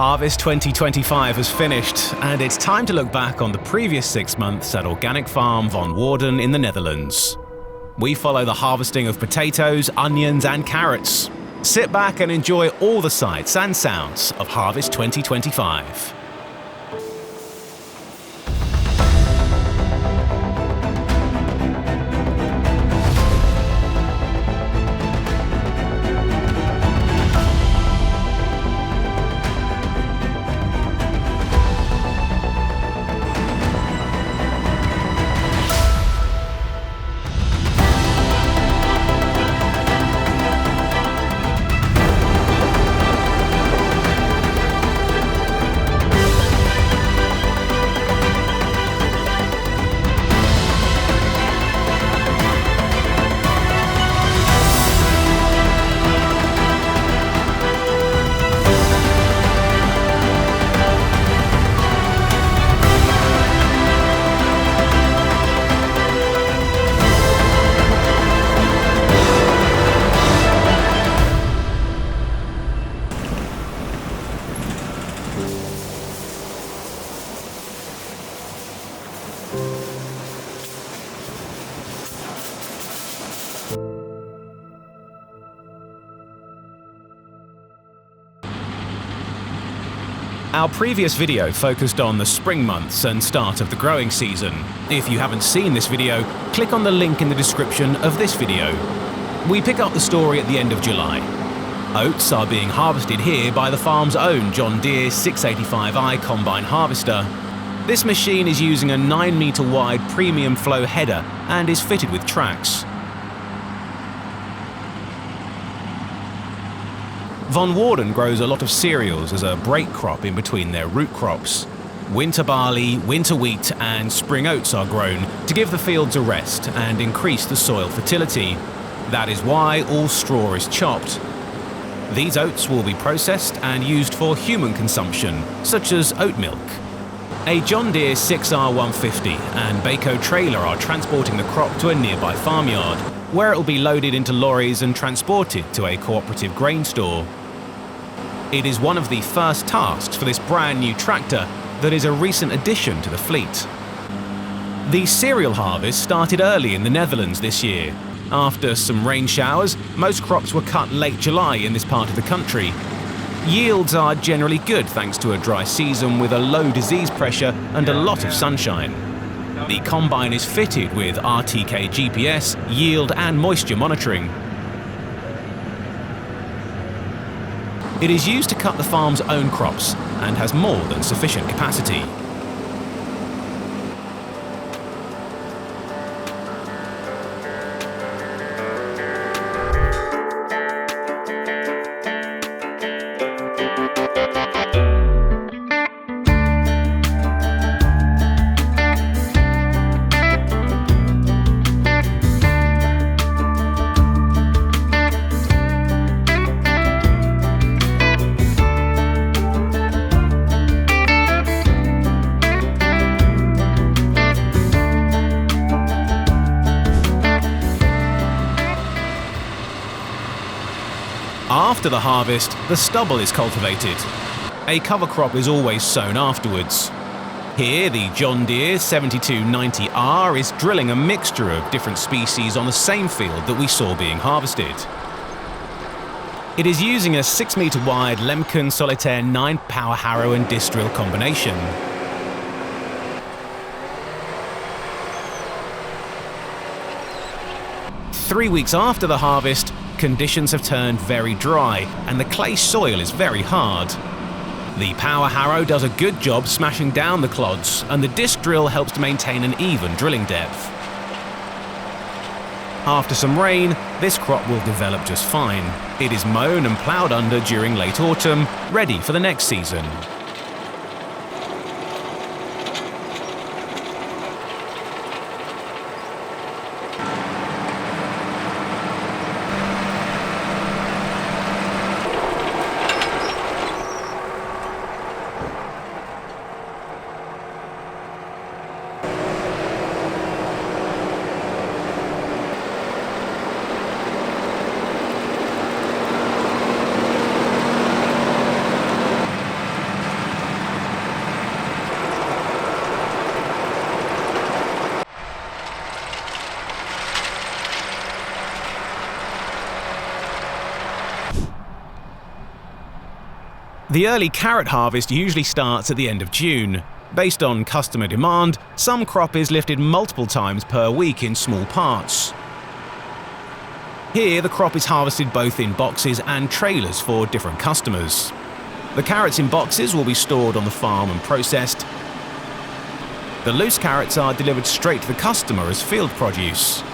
Harvest 2025 has finished, and it's time to look back on the previous 6 months at organic farm Van Woerden in the Netherlands. We follow the harvesting of potatoes, onions and carrots. Sit back and enjoy all the sights and sounds of Harvest 2025. Our previous video focused on the spring months and start of the growing season. If you haven't seen this video, click on the link in the description of this video. We pick up the story at the end of July. Oats are being harvested here by the farm's own John Deere S685i combine harvester. This machine is using a 9-meter wide premium flow header and is fitted with tracks. Van Woerden grows a lot of cereals as a break crop in between their root crops. Winter barley, winter wheat and spring oats are grown to give the fields a rest and increase the soil fertility. That is why all straw is chopped. These oats will be processed and used for human consumption, such as oat milk. A John Deere 6R150 and Bako trailer are transporting the crop to a nearby farmyard, where it will be loaded into lorries and transported to a cooperative grain store. It is one of the first tasks for this brand new tractor that is a recent addition to the fleet. The cereal harvest started early in the Netherlands this year. After some rain showers, most crops were cut late July in this part of the country. Yields are generally good thanks to a dry season with a low disease pressure and a lot of sunshine. The combine is fitted with RTK GPS, yield and moisture monitoring. It is used to cut the farm's own crops and has more than sufficient capacity. After the harvest, the stubble is cultivated. A cover crop is always sown afterwards. Here, the John Deere S785i is drilling a mixture of different species on the same field that we saw being harvested. It is using a 6-meter wide Lemken Solitaire 9 power harrow and disc drill combination. Three weeks after the harvest, conditions have turned very dry and the clay soil is very hard. The power harrow does a good job smashing down the clods and the disc drill helps to maintain an even drilling depth. After some rain, this crop will develop just fine. It is mown and ploughed under during late autumn, ready for the next season. The early carrot harvest usually starts at the end of June. Based on customer demand, some crop is lifted multiple times per week in small parts. Here, the crop is harvested both in boxes and trailers for different customers. The carrots in boxes will be stored on the farm and processed. The loose carrots are delivered straight to the customer as field produce.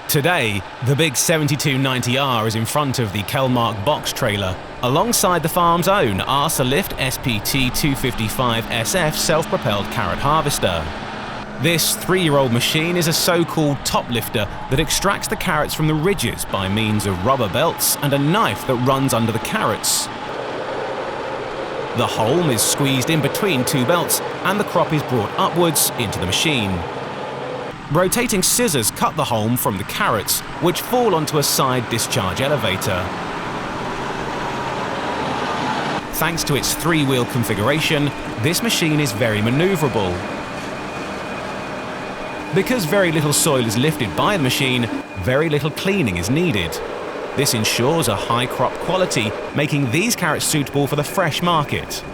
Today, the big 7290R is in front of the Kelmark box trailer, alongside the farm's own Asa-Lift SPT255SF self-propelled carrot harvester. This 3-year-old machine is a so-called top lifter that extracts the carrots from the ridges by means of rubber belts and a knife that runs under the carrots. The hulm is squeezed in between two belts and the crop is brought upwards into the machine. Rotating scissors cut the hulm from the carrots, which fall onto a side discharge elevator. Thanks to its 3-wheel configuration, this machine is very maneuverable. Because very little soil is lifted by the machine, very little cleaning is needed. This ensures a high crop quality, making these carrots suitable for the fresh market.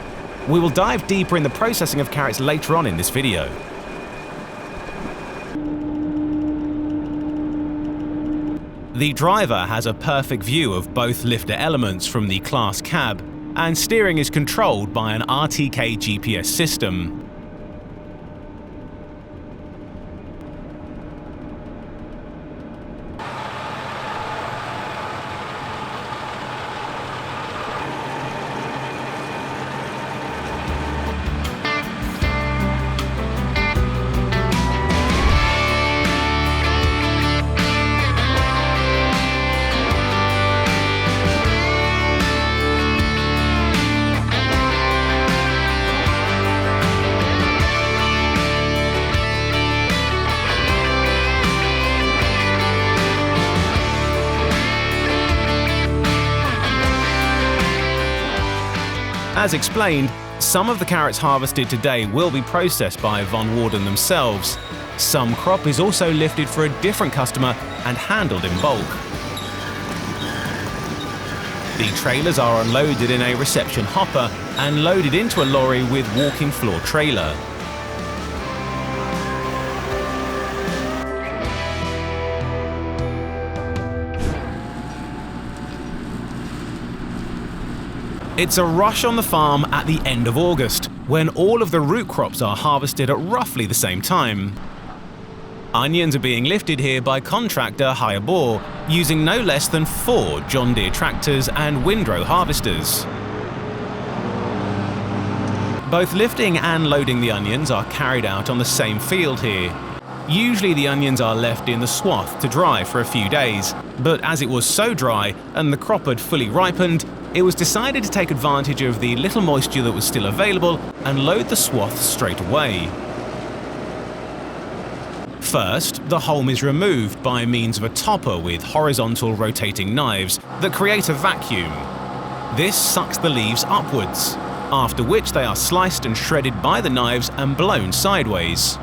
We will dive deeper in the processing of carrots later on in this video. The driver has a perfect view of both lifter elements from the class cab, and steering is controlled by an RTK GPS system. As explained, some of the carrots harvested today will be processed by Van Woerden themselves. Some crop is also lifted for a different customer and handled in bulk. The trailers are unloaded in a reception hopper and loaded into a lorry with walking floor trailer. It's a rush on the farm at the end of August, when all of the root crops are harvested at roughly the same time. Onions are being lifted here by contractor higher bore, using no less than 4 John Deere tractors and windrow harvesters. Both lifting and loading the onions are carried out on the same field here. Usually the onions are left in the swath to dry for a few days, but as it was so dry and the crop had fully ripened, it was decided to take advantage of the little moisture that was still available and load the swath straight away. First, the hulm is removed by means of a topper with horizontal rotating knives that create a vacuum. This sucks the leaves upwards, after which they are sliced and shredded by the knives and blown sideways.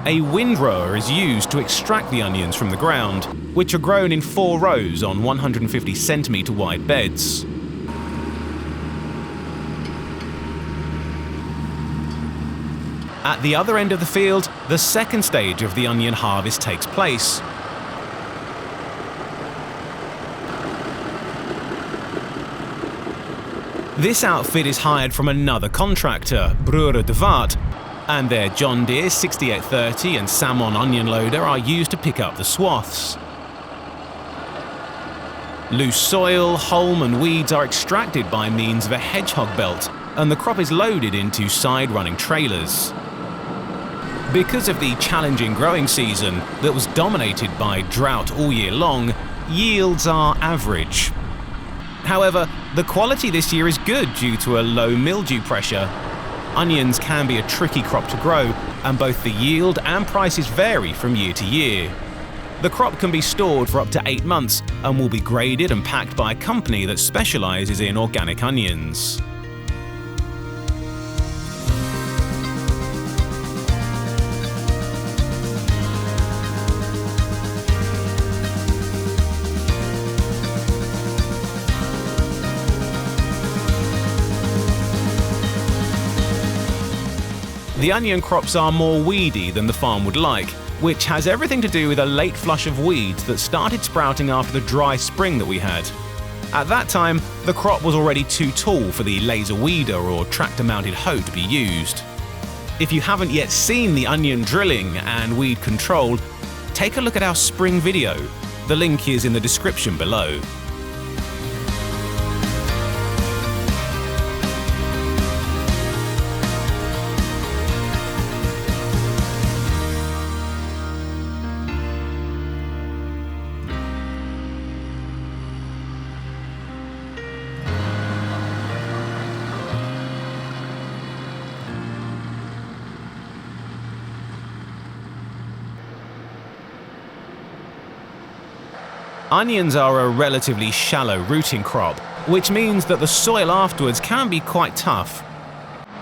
A windrower is used to extract the onions from the ground, which are grown in 4 rows on 150 cm wide beds. At the other end of the field, the second stage of the onion harvest takes place. This outfit is hired from another contractor, Broer de Waard, and their John Deere 6830 and Samon onion loader are used to pick up the swaths. Loose soil, hulm and weeds are extracted by means of a hedgehog belt, and the crop is loaded into side-running trailers. Because of the challenging growing season that was dominated by drought all year long, yields are average. However, the quality this year is good due to a low mildew pressure. Onions can be a tricky crop to grow, and both the yield and prices vary from year to year. The crop can be stored for up to 8 months and will be graded and packed by a company that specializes in organic onions. The onion crops are more weedy than the farm would like, which has everything to do with a late flush of weeds that started sprouting after the dry spring that we had. At that time, the crop was already too tall for the laser weeder or tractor-mounted hoe to be used. If you haven't yet seen the onion drilling and weed control, take a look at our spring video. The link is in the description below. Onions are a relatively shallow rooting crop, which means that the soil afterwards can be quite tough.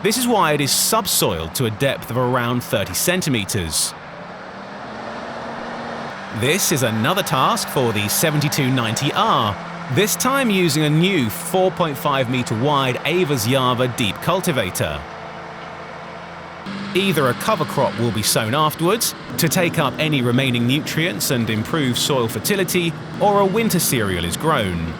This is why it is subsoiled to a depth of around 30 centimeters. This is another task for the 7290R, this time using a new 4.5 meter wide Avers Java deep cultivator. Either a cover crop will be sown afterwards to take up any remaining nutrients and improve soil fertility, or a winter cereal is grown.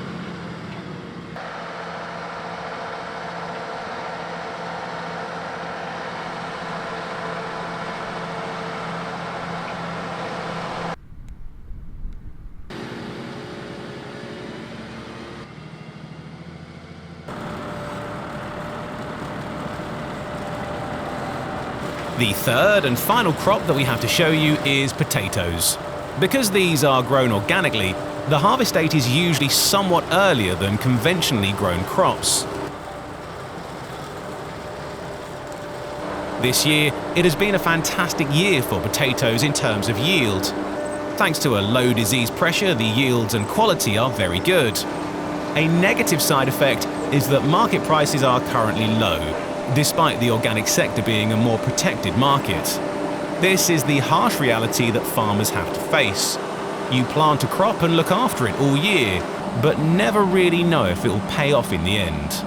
The third and final crop that we have to show you is potatoes. Because these are grown organically, the harvest date is usually somewhat earlier than conventionally grown crops. This year, it has been a fantastic year for potatoes in terms of yield. Thanks to a low disease pressure, the yields and quality are very good. A negative side effect is that market prices are currently low, despite the organic sector being a more protected market. This is the harsh reality that farmers have to face. You plant a crop and look after it all year, but never really know if it will pay off in the end.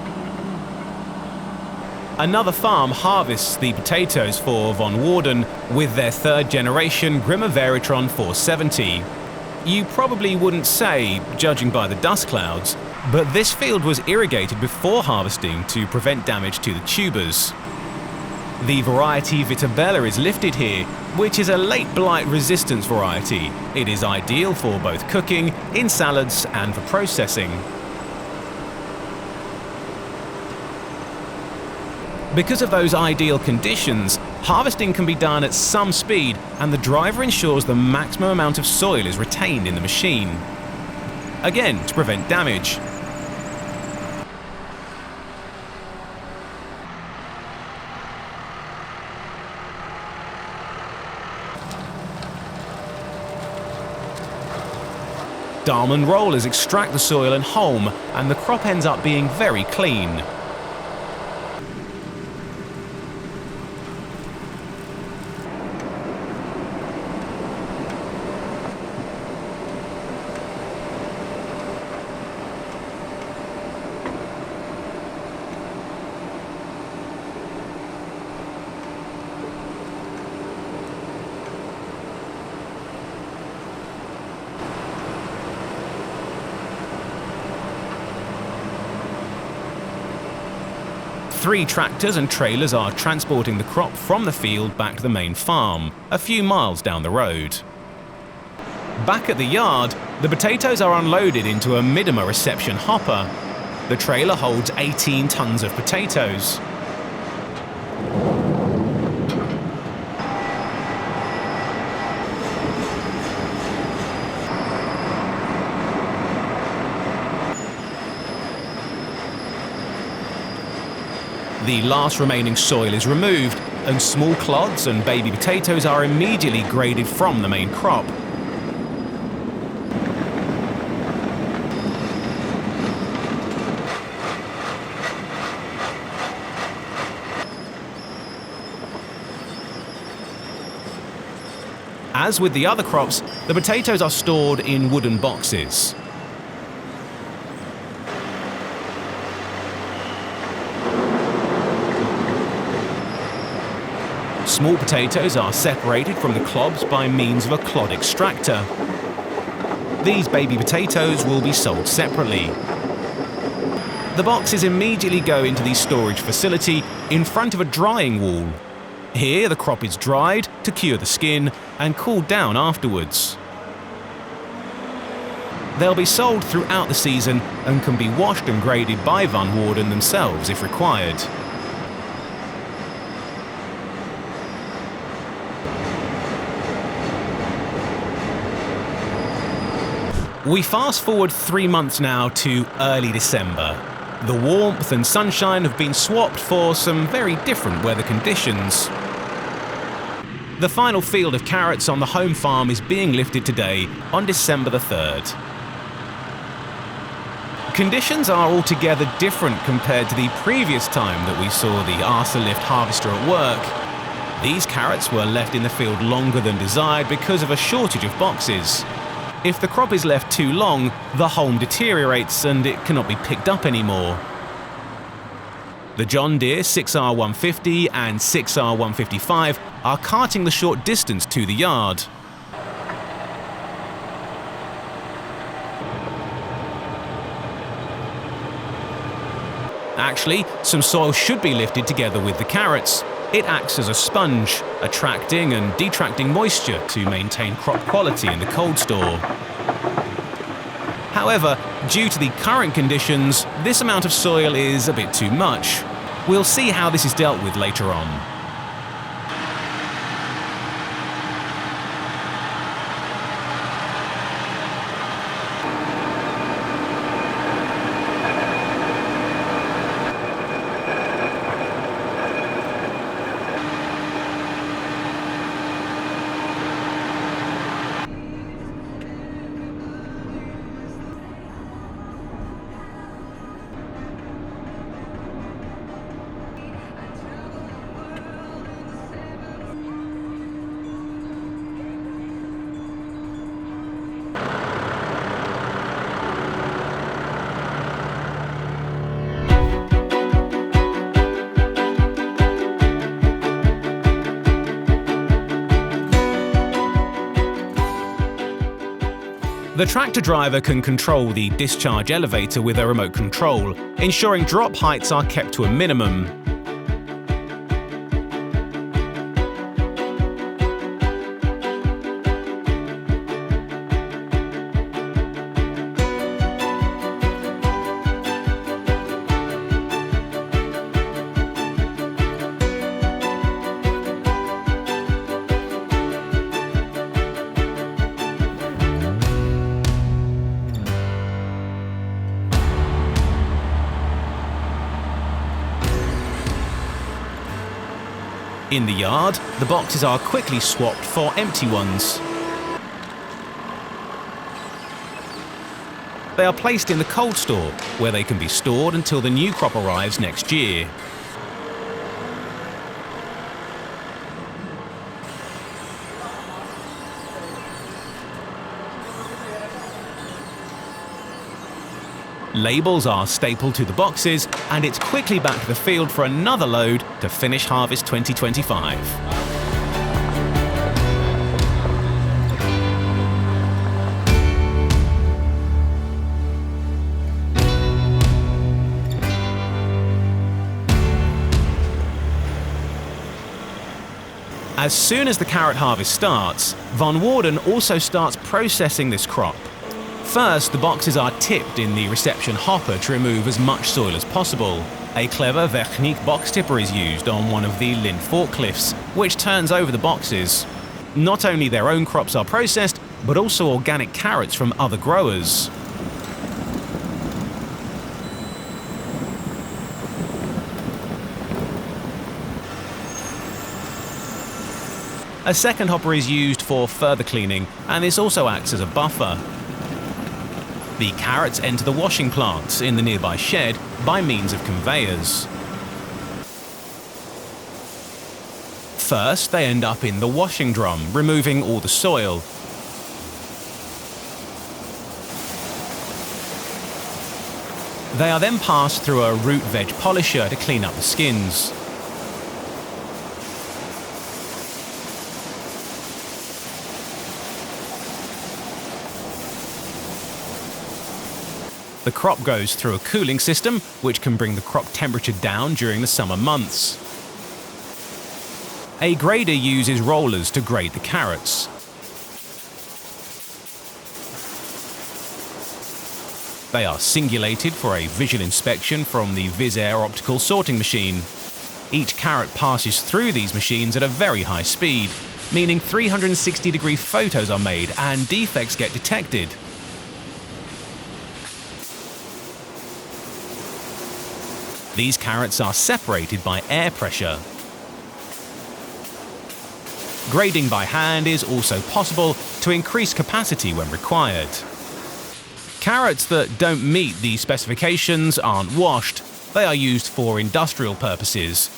Another farm harvests the potatoes for von Woerden with their third generation Grimme Varitron 470. You probably wouldn't say, judging by the dust clouds, but this field was irrigated before harvesting to prevent damage to the tubers. The variety Vitabella is lifted here, which is a late blight resistance variety. It is ideal for both cooking, in salads and for processing. Because of those ideal conditions, harvesting can be done at some speed and the driver ensures the maximum amount of soil is retained in the machine. Again, to prevent damage. Dahlman rollers extract the soil and haulm, and the crop ends up being very clean. Three tractors and trailers are transporting the crop from the field back to the main farm, a few miles down the road. Back at the yard, the potatoes are unloaded into a Midima reception hopper. The trailer holds 18 tons of potatoes. The last remaining soil is removed, and small clods and baby potatoes are immediately graded from the main crop. As with the other crops, the potatoes are stored in wooden boxes. small potatoes are separated from the clobs by means of a clod extractor. These baby potatoes will be sold separately. The boxes immediately go into the storage facility in front of a drying wall. Here the crop is dried to cure the skin and cooled down afterwards. They'll be sold throughout the season and can be washed and graded by Van Woerden themselves if required. We fast forward 3 months now to early December. The warmth and sunshine have been swapped for some very different weather conditions. The final field of carrots on the home farm is being lifted today on December the 3rd. Conditions are altogether different compared to the previous time that we saw the Asa-Lift harvester at work. These carrots were left in the field longer than desired because of a shortage of boxes. If the crop is left too long, the haulm deteriorates and it cannot be picked up anymore. The John Deere 6R150 and 6R155 are carting the short distance to the yard. Actually, some soil should be lifted together with the carrots. It acts as a sponge, attracting and detracting moisture to maintain crop quality in the cold store. However, due to the current conditions, this amount of soil is a bit too much. We'll see how this is dealt with later on. The tractor driver can control the discharge elevator with a remote control, ensuring drop heights are kept to a minimum. In the yard, the boxes are quickly swapped for empty ones. They are placed in the cold store, where they can be stored until the new crop arrives next year. Labels are stapled to the boxes, and it's quickly back to the field for another load to finish harvest 2025. As soon as the carrot harvest starts, Van Woerden also starts processing this crop. First, the boxes are tipped in the reception hopper to remove as much soil as possible. A clever Technique box tipper is used on one of the Lind forklifts, which turns over the boxes. Not only their own crops are processed, but also organic carrots from other growers. A second hopper is used for further cleaning, and this also acts as a buffer. The carrots enter the washing plants in the nearby shed by means of conveyors. First, they end up in the washing drum, removing all the soil. They are then passed through a root veg polisher to clean up the skins. The crop goes through a cooling system, which can bring the crop temperature down during the summer months. A grader uses rollers to grade the carrots. They are singulated for a visual inspection from the DEZE optical sorting machine. Each carrot passes through these machines at a very high speed, meaning 360-degree photos are made and defects get detected. These carrots are separated by air pressure. Grading by hand is also possible to increase capacity when required. Carrots that don't meet these specifications aren't washed, they are used for industrial purposes.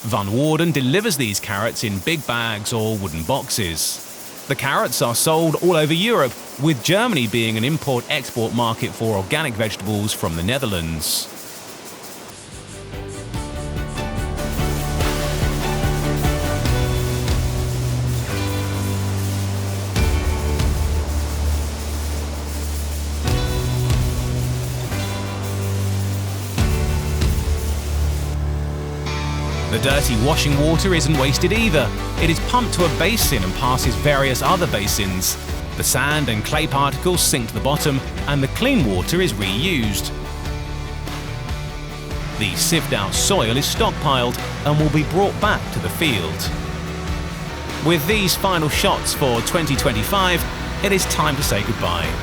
Woerden delivers these carrots in big bags or wooden boxes. The carrots are sold all over Europe, with Germany being an import-export market for organic vegetables from the Netherlands. The dirty washing water isn't wasted either. It is pumped to a basin and passes various other basins. The sand and clay particles sink to the bottom, and the clean water is reused. The sieved-out soil is stockpiled and will be brought back to the field. With these final shots for 2025, it is time to say goodbye.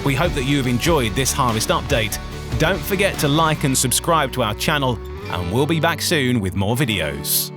We hope that you have enjoyed this harvest update. Don't forget to like and subscribe to our channel, and we'll be back soon with more videos.